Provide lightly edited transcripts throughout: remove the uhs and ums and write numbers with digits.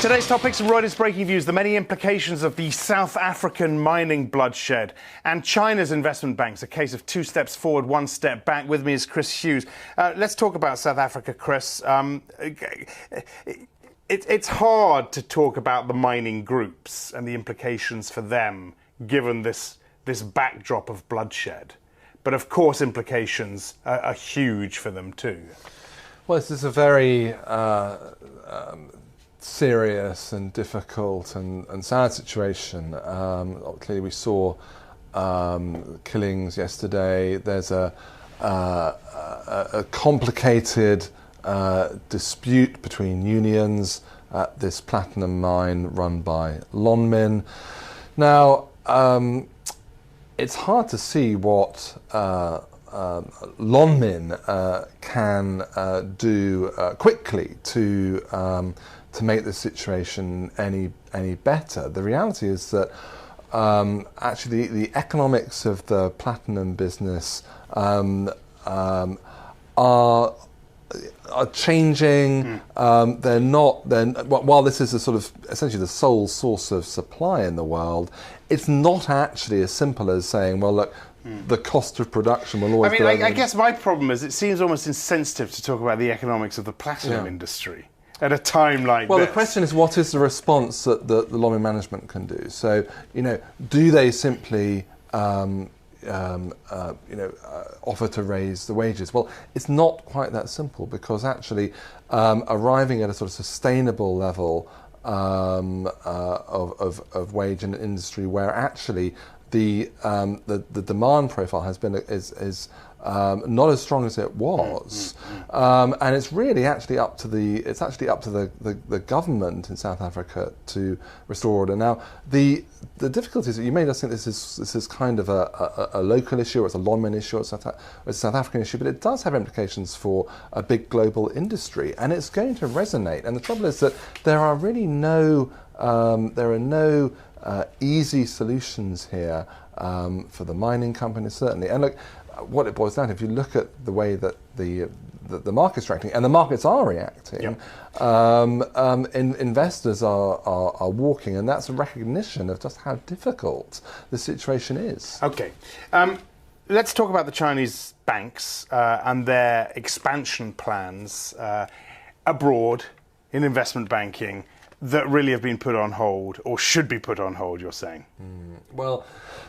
Today's topics from Reuters Breakingviews: the many implications of the South African mining bloodshed and China's investment banks. A case of two steps forward, one step back. With me is Chris Hughes. Let's talk about South Africa, Chris. It's hard to talk about the mining groups and the implications for them, given this backdrop of bloodshed. But of course, implications are huge for them too. Well, this is a very serious and difficult and sad situation. Clearly, we saw killings yesterday. There's a complicated dispute between unions at this platinum mine run by Lonmin. Now, it's hard to see what Lonmin can do quickly to make the situation any better. The reality is that actually the economics of the platinum business are changing. They're not. While this is a sort of essentially the sole source of supply in the world, it's not actually as simple as saying, well, look, the cost of production will always. I guess my problem is it seems almost insensitive to talk about the economics of the platinum industry at a time like this. Well, the question is, what is the response that the Lonmin management can do? So, do they simply offer to raise the wages? Well, it's not quite that simple, because actually arriving at a sort of sustainable level of wage in an industry where actually the demand profile is not as strong as it was, and it's really actually up to the government in South Africa to restore order. Now, the difficulty is that you may just think this is kind of a local issue, or it's a Lonmin issue, or it's a South African issue, but it does have implications for a big global industry, and it's going to resonate. And the trouble is that there are really no easy solutions here for the mining companies, certainly. And look, what it boils down to, if you look at the way that the market's reacting, and the markets are reacting, investors are walking, and that's a recognition of just how difficult the situation is. Okay. Let's talk about the Chinese banks and their expansion plans abroad in investment banking that really have been put on hold, or should be put on hold, you're saying? Well,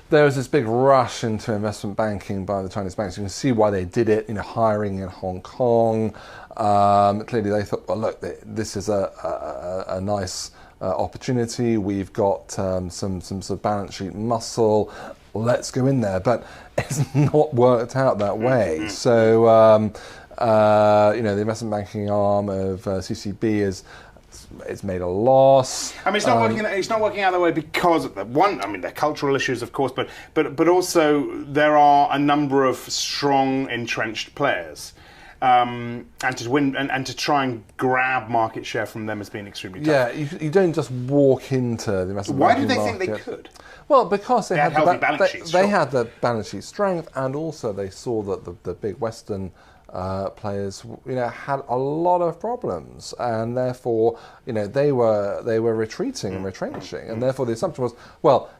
there was this big rush into investment banking by the Chinese banks. You can see why they did it, hiring in Hong Kong. Clearly they thought, well, look, this is a nice opportunity. We've got some sort of balance sheet muscle. Let's go in there. But it's not worked out that way. So, the investment banking arm of CCB it's made a loss. I mean, it's not working. It's not working out that way because there are cultural issues, of course, but also there are a number of strong entrenched players, and to win and to try and grab market share from them has been extremely tough. Yeah, you don't just walk into the investment Why banking did they market. think they could? Well, because they had balance sheets. They had the balance sheet strength, and also they saw that the big Western players, had a lot of problems, and therefore, they were retreating and retrenching, and therefore the assumption was, well,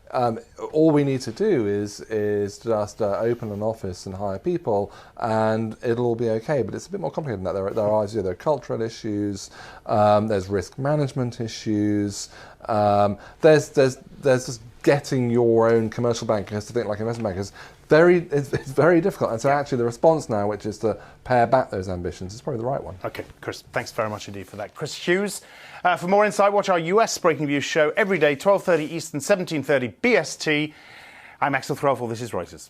all we need to do is just open an office and hire people, and it'll all be okay. But it's a bit more complicated than that. There are cultural issues, there's risk management issues, there's just getting your own commercial bankers to think like investment bankers. It's very difficult, and so actually the response now, which is to pare back those ambitions, is probably the right one. Okay, Chris, thanks very much indeed for that. Chris Hughes. For more insight, watch our US Breakingviews show every day, 12:30 Eastern, 17:30 BST. I'm Axel Threlfall. This is Reuters.